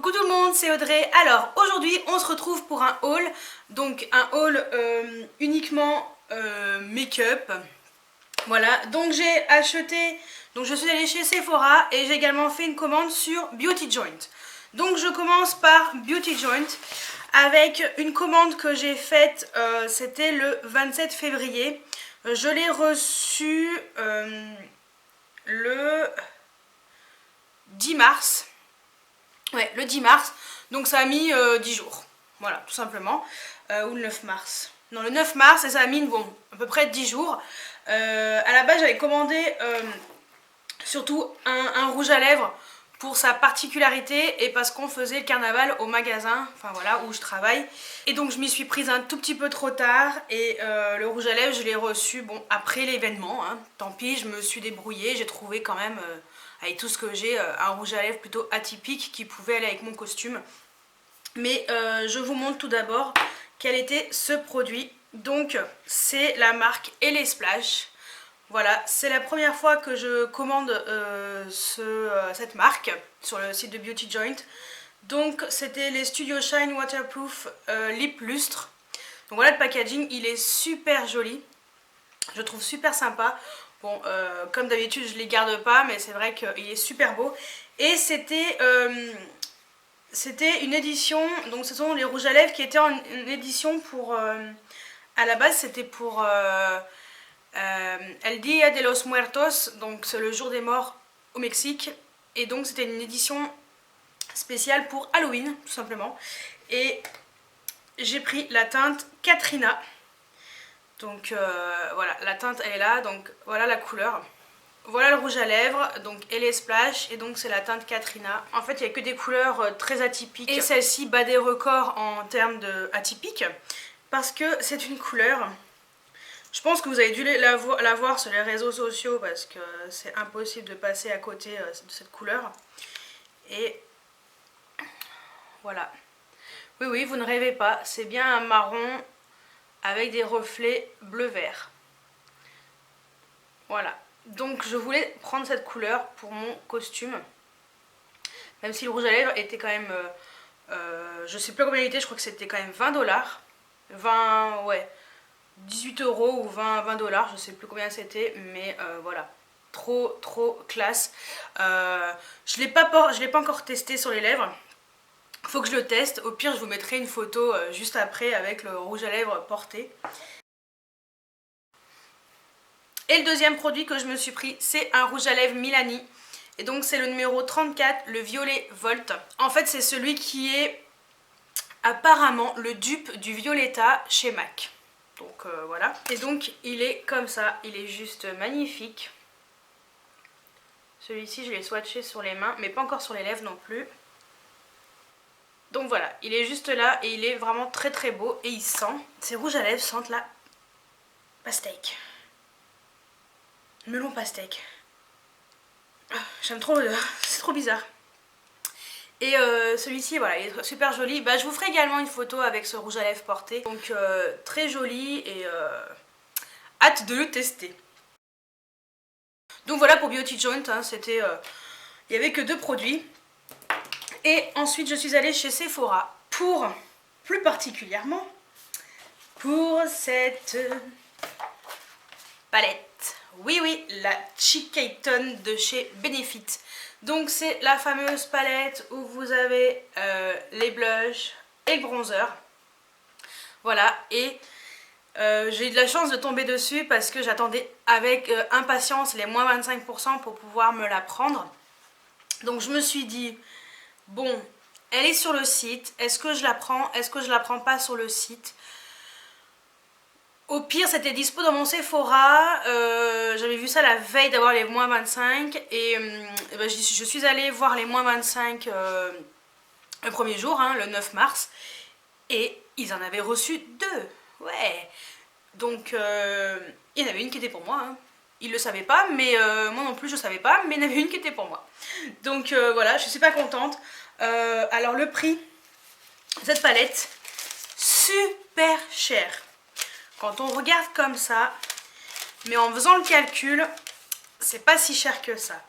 Coucou tout le monde, c'est Audrey. Alors aujourd'hui on se retrouve pour un haul, donc un haul uniquement make-up. Voilà, donc j'ai acheté, donc je suis allée chez Sephora et j'ai également fait une commande sur Beauty Joint. Donc je commence par Beauty Joint avec une commande que j'ai faite, c'était le 27 février. Je l'ai reçue le 10 mars. Ouais, le 10 mars, donc ça a mis 10 jours, voilà, tout simplement, ou le 9 mars. Non, le 9 mars, et ça a mis, bon, à peu près 10 jours. À la base, j'avais commandé surtout un rouge à lèvres pour sa particularité et parce qu'on faisait le carnaval au magasin, enfin voilà, où je travaille. Et donc je m'y suis prise un tout petit peu trop tard et le rouge à lèvres, je l'ai reçu, bon, après l'événement, hein. Tant pis, je me suis débrouillée, j'ai trouvé quand même... avec tout ce que j'ai, un rouge à lèvres plutôt atypique qui pouvait aller avec mon costume. Mais je vous montre tout d'abord quel était ce produit. Donc c'est la marque LA Splash. Voilà, c'est la première fois que je commande cette marque sur le site de Beauty Joint. Donc c'était les Studio Shine Waterproof Lip Lustre. Donc voilà, le packaging, il est super joli. Je trouve super sympa. Bon, comme d'habitude, je les garde pas, mais c'est vrai qu'il est super beau. Et c'était une édition, donc ce sont les rouges à lèvres qui étaient en une édition pour... à la base, c'était pour El Día de los Muertos, donc c'est le jour des morts au Mexique. Et donc c'était une édition spéciale pour Halloween, tout simplement. Et j'ai pris la teinte Katrina. Donc voilà, la teinte elle est là, donc voilà la couleur. Voilà le rouge à lèvres, donc LA Splash, et donc c'est la teinte Katrina. En fait il n'y a que des couleurs très atypiques, et celle-ci bat des records en termes de atypique, parce que c'est une couleur, je pense que vous avez dû la voir sur les réseaux sociaux, parce que c'est impossible de passer à côté de cette couleur. Et voilà. Oui, oui, vous ne rêvez pas, c'est bien un marron avec des reflets bleu-vert. Voilà, donc je voulais prendre cette couleur pour mon costume. Même si le rouge à lèvres était quand même, je sais plus combien il était, je crois que c'était quand même 20 $. 20, ouais, 18 € ou 20 $, je sais plus combien c'était, mais voilà. Trop classe. Je l'ai pas encore testé sur les lèvres. Faut que je le teste. Au pire, je vous mettrai une photo juste après avec le rouge à lèvres porté. Et le deuxième produit que je me suis pris, c'est un rouge à lèvres Milani. Et donc c'est le numéro 34, le violet Volt. En fait, c'est celui qui est apparemment le dupe du Violetta chez MAC. Donc voilà. Et donc il est comme ça, il est juste magnifique. Celui-ci, je l'ai swatché sur les mains, mais pas encore sur les lèvres non plus. Donc voilà, il est juste là et il est vraiment très beau et il sent. Ces rouges à lèvres sentent la pastèque. Melon pastèque. J'aime trop l'odeur, c'est trop bizarre. Et celui-ci, voilà, il est super joli. Bah, je vous ferai également une photo avec ce rouge à lèvres porté. Donc très joli et hâte de le tester. Donc voilà pour Beauty Joint, hein, c'était, il n'y avait que 2 produits. Et ensuite je suis allée chez Sephora pour, plus particulièrement, pour cette palette. Oui, la Cheekatone de chez Benefit. Donc c'est la fameuse palette où vous avez les blushs et le bronzer. Voilà, et j'ai eu de la chance de tomber dessus parce que j'attendais avec impatience les moins 25% pour pouvoir me la prendre. Donc je me suis dit, bon, elle est sur le site, est-ce que je la prends, est-ce que je la prends pas sur le site? Au pire, c'était dispo dans mon Sephora, j'avais vu ça la veille d'avoir les moins 25 et ben, je suis allée voir les moins 25 le premier jour, hein, le 9 mars, et ils en avaient reçu 2, ouais. Donc il y en avait une qui était pour moi, hein. Ils le savaient pas, mais moi non plus je savais pas, mais il y en avait une qui était pour moi. Donc voilà, je suis pas contente. Alors le prix de cette palette, super cher. Quand on regarde comme ça, mais en faisant le calcul, c'est pas si cher que ça.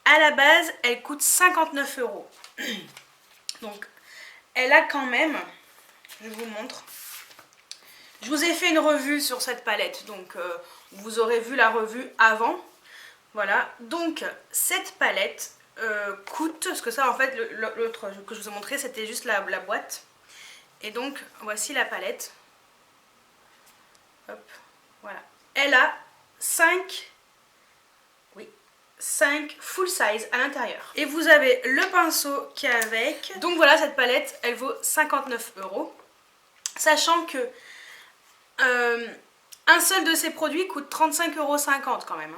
À la base, elle coûte 59 €. Donc elle a quand même, je vous montre, je vous ai fait une revue sur cette palette, donc vous aurez vu la revue avant. Voilà, donc cette palette coûte, parce que ça en fait l'autre que je vous ai montré c'était juste la boîte. Et donc voici la palette. Hop, voilà. Elle a 5 full size à l'intérieur. Et vous avez le pinceau qui est avec. Donc voilà, cette palette, elle vaut 59 €. Sachant que un seul de ces produits coûte 35,50 € quand même.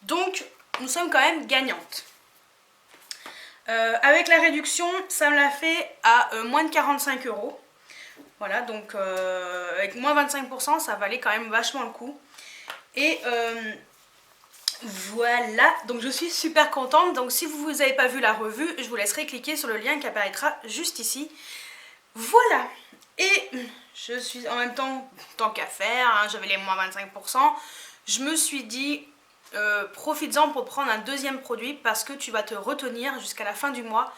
Donc nous sommes quand même gagnantes. Avec la réduction, ça me l'a fait à moins de 45 €. Voilà, donc avec moins 25%, ça valait quand même vachement le coup. Et voilà, donc je suis super contente. Donc si vous n'avez pas vu la revue, je vous laisserai cliquer sur le lien qui apparaîtra juste ici. Voilà, et je suis en même temps, tant qu'à faire, hein, j'avais les moins 25%, je me suis dit, profites-en pour prendre un deuxième produit parce que tu vas te retenir jusqu'à la fin du mois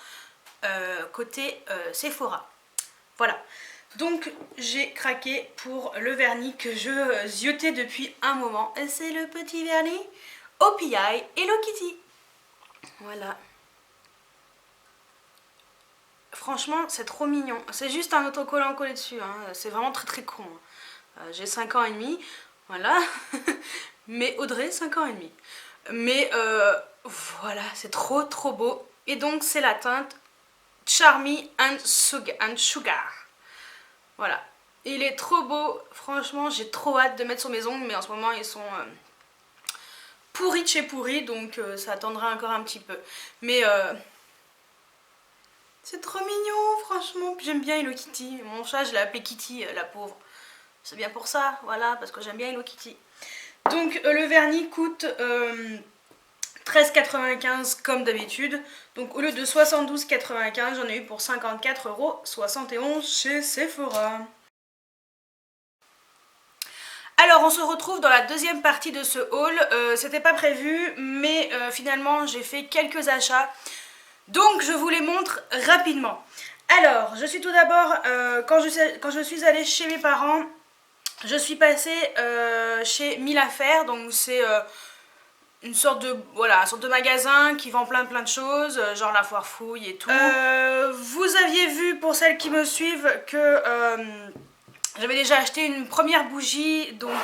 côté Sephora. Voilà, donc j'ai craqué pour le vernis que je ziotais depuis un moment. C'est le petit vernis OPI Hello Kitty. Voilà. Franchement, c'est trop mignon. C'est juste un autocollant collé dessus. Hein. C'est vraiment très très con. J'ai 5 ans et demi. Voilà. Mais Audrey, 5 ans et demi. Mais voilà, c'est trop trop beau. Et donc, c'est la teinte Charmy and Sugar. Voilà. Il est trop beau. Franchement, j'ai trop hâte de mettre sur mes ongles. Mais en ce moment, ils sont pourris de chez pourris. Donc, ça attendra encore un petit peu. Mais c'est trop mignon, franchement. J'aime bien Hello Kitty. Mon chat, je l'ai appelé Kitty, la pauvre. C'est bien pour ça, voilà, parce que j'aime bien Hello Kitty. Donc, le vernis coûte 13,95 € comme d'habitude. Donc, au lieu de 72,95 €, j'en ai eu pour 54,71 € chez Sephora. Alors, on se retrouve dans la deuxième partie de ce haul. C'était pas prévu, mais finalement, j'ai fait quelques achats. Donc je vous les montre rapidement. Alors, je suis tout d'abord, quand je suis allée chez mes parents, je suis passée chez Mille Affaires. Donc c'est une sorte de, voilà, une sorte de magasin qui vend plein de choses, genre la foire fouille et tout. Vous aviez vu, pour celles qui me suivent, que j'avais déjà acheté une première bougie. Donc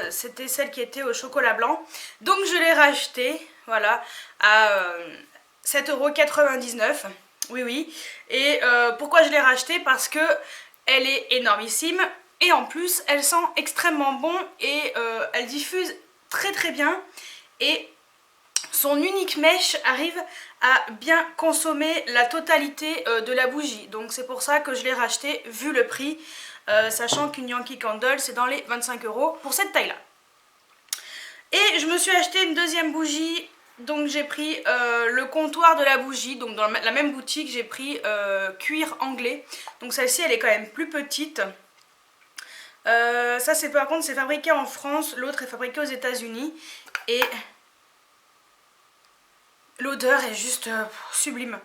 c'était celle qui était au chocolat blanc. Donc je l'ai rachetée, voilà, à 7,99 €, oui. Et pourquoi je l'ai rachetée? Parce que elle est énormissime et en plus elle sent extrêmement bon et elle diffuse très très bien. Et son unique mèche arrive à bien consommer la totalité de la bougie. Donc c'est pour ça que je l'ai rachetée vu le prix, sachant qu'une Yankee Candle c'est dans les 25 € pour cette taille là. Et je me suis acheté une deuxième bougie. Donc j'ai pris le comptoir de la bougie, donc dans la même boutique j'ai pris cuir anglais. Donc celle-ci elle est quand même plus petite. Ça c'est par contre c'est fabriqué en France, l'autre est fabriqué aux États-Unis. Et l'odeur est juste sublime.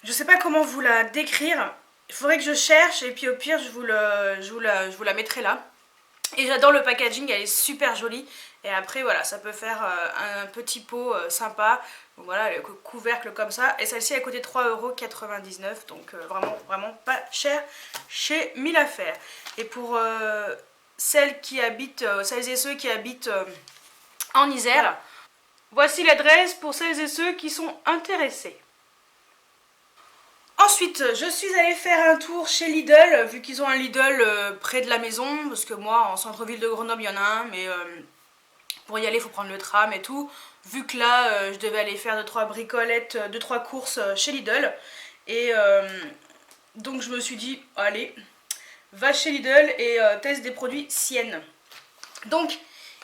Je sais pas comment vous la décrire, il faudrait que je cherche et puis au pire je vous la mettrai là. Et j'adore le packaging, elle est super jolie. Et après voilà, ça peut faire un petit pot sympa. Donc voilà, le couvercle comme ça. Et celle-ci elle coûtait 3,99 €. Donc vraiment pas cher chez Mille Affaires. Et pour celles et ceux qui habitent en Isère, voici l'adresse pour celles et ceux qui sont intéressés. Ensuite, je suis allée faire un tour chez Lidl, vu qu'ils ont un Lidl près de la maison, parce que moi, en centre-ville de Grenoble, il y en a un, mais pour y aller, il faut prendre le tram et tout. Vu que là, je devais aller faire 2-3 bricolettes, 2-3 courses chez Lidl. Et donc, je me suis dit, allez, va chez Lidl et teste des produits Sienne. Donc,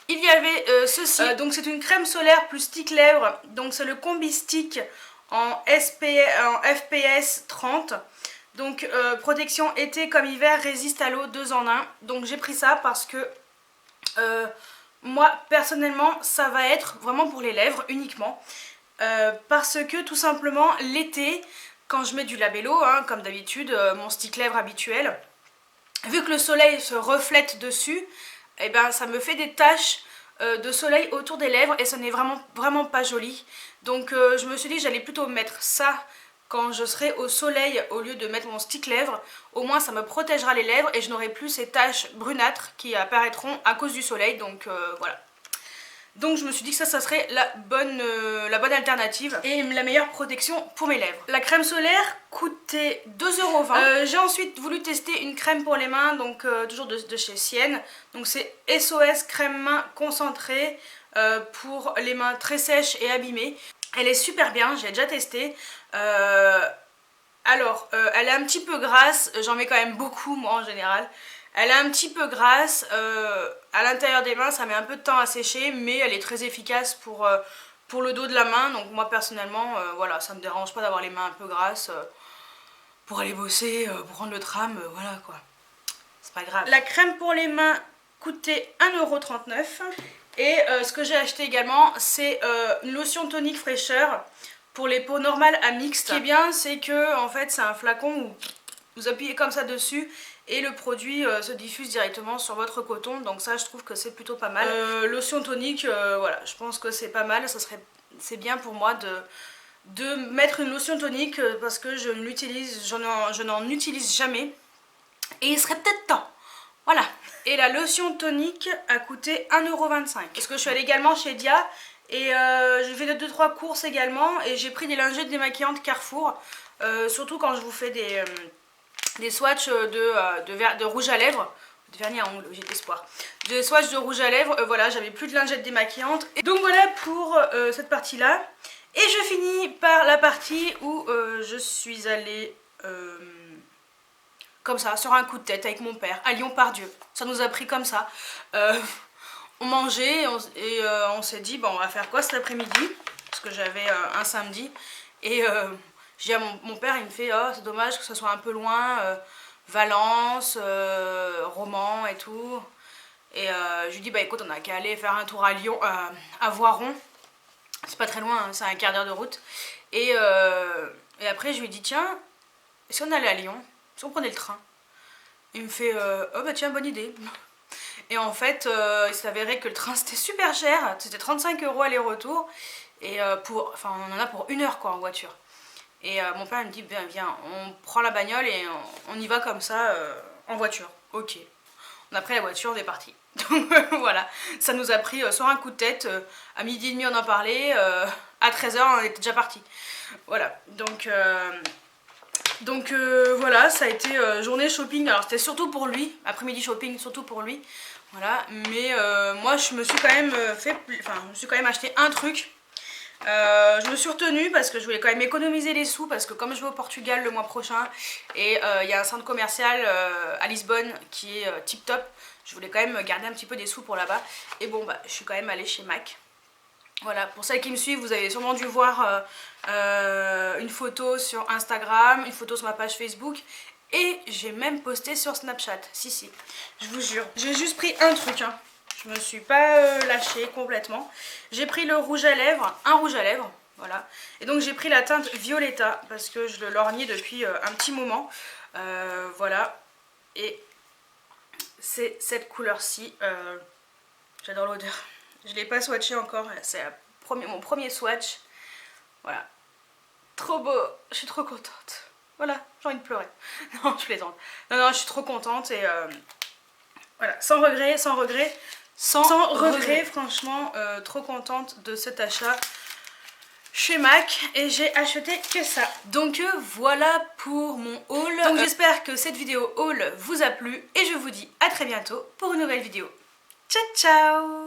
il y avait ceci. Donc, c'est une crème solaire plus stick lèvres. Donc, c'est le combi stick en FPS 30. Donc protection été comme hiver, résiste à l'eau, 2 en 1. Donc j'ai pris ça parce que moi personnellement ça va être vraiment pour les lèvres uniquement. Parce que tout simplement l'été, quand je mets du labello, hein, comme d'habitude, mon stick lèvres habituel, vu que le soleil se reflète dessus, et ben ça me fait des taches de soleil autour des lèvres et ce n'est vraiment pas joli. Donc je me suis dit que j'allais plutôt mettre ça quand je serai au soleil au lieu de mettre mon stick lèvres. Au moins ça me protégera les lèvres et je n'aurai plus ces taches brunâtres qui apparaîtront à cause du soleil. Donc voilà. Donc je me suis dit que ça serait la bonne alternative et la meilleure protection pour mes lèvres. La crème solaire coûtait 2,20 €. J'ai ensuite voulu tester une crème pour les mains, donc toujours de chez Sienne. Donc c'est SOS crème main concentrée pour les mains très sèches et abîmées. Elle est super bien, j'ai déjà testé. Alors, elle est un petit peu grasse, j'en mets quand même beaucoup moi en général. Elle est un petit peu grasse, à l'intérieur des mains ça met un peu de temps à sécher, mais elle est très efficace pour le dos de la main. Donc moi personnellement, voilà, ça me dérange pas d'avoir les mains un peu grasses pour aller bosser, pour prendre le tram, voilà quoi. C'est pas grave. La crème pour les mains coûtait 1,39 €. Et ce que j'ai acheté également, c'est une lotion tonique fraîcheur pour les peaux normales à mixtes. Ce qui est bien, c'est que en fait c'est un flacon où vous appuyez comme ça dessus et le produit se diffuse directement sur votre coton, donc ça je trouve que c'est plutôt pas mal. Lotion tonique, voilà, je pense que c'est pas mal, c'est bien pour moi de mettre une lotion tonique parce que je n'en utilise jamais et il serait peut-être temps. Voilà. Et la lotion tonique a coûté 1,25 €. Parce que je suis allée également chez Dia et j'ai fait 2-3 courses également et j'ai pris des lingettes démaquillantes Carrefour, surtout quand je vous fais des swatchs de rouge à lèvres, de vernis à ongles, j'ai d'espoir. Des swatchs de rouge à lèvres, voilà, j'avais plus de lingettes démaquillantes. Et donc voilà pour cette partie-là. Et je finis par la partie où je suis allée comme ça, sur un coup de tête avec mon père, à Lyon-Part-Dieu. Ça nous a pris comme ça. On mangeait et on s'est dit, bon, on va faire quoi cet après-midi? Parce que j'avais un samedi. Et je dis à mon père, il me fait, oh c'est dommage que ce soit un peu loin, Valence, Romans et tout. Et je lui dis, bah écoute, on a qu'à aller faire un tour à Lyon, à Voiron. C'est pas très loin, hein, c'est un quart d'heure de route. Et après je lui dis, tiens, si on allait à Lyon, si on prenait le train? Il me fait, oh bah tiens, bonne idée. Et en fait, il s'avérait que le train c'était super cher, c'était 35 € aller-retour. Et enfin on en a pour 1 heure quoi en voiture. Et mon père il me dit, viens, on prend la bagnole et on y va comme ça en voiture. Ok. On a pris la voiture, on est parti. Donc voilà, ça nous a pris sur un coup de tête, à 12h30 on en parlait, à 13 h on était déjà parti. Voilà, donc voilà, ça a été journée shopping, alors c'était surtout pour lui, après-midi shopping surtout pour lui. Voilà, mais moi je me suis quand même acheté un truc. Je me suis retenue parce que je voulais quand même économiser les sous, parce que comme je vais au Portugal le mois prochain et il y a un centre commercial à Lisbonne qui est tip top, je voulais quand même garder un petit peu des sous pour là-bas. Et bon bah je suis quand même allée chez MAC. Voilà, pour celles qui me suivent, vous avez sûrement dû voir une photo sur Instagram, une photo sur ma page Facebook. Et j'ai même posté sur Snapchat, si, je vous jure. J'ai juste pris un truc, hein. Je me suis pas lâchée complètement. J'ai pris le rouge à lèvres, un rouge à lèvres, voilà. Et donc j'ai pris la teinte Violetta parce que je le lorgnais depuis un petit moment. Voilà. Et c'est cette couleur-ci. J'adore l'odeur. Je l'ai pas swatché encore, c'est mon premier swatch. Voilà. Trop beau, je suis trop contente. Voilà, j'ai envie de pleurer. Non, je plaisante. Non, je suis trop contente et voilà, sans regret, franchement, trop contente de cet achat chez MAC et j'ai acheté que ça. Donc voilà pour mon haul. Donc j'espère que cette vidéo haul vous a plu et je vous dis à très bientôt pour une nouvelle vidéo. Ciao ciao.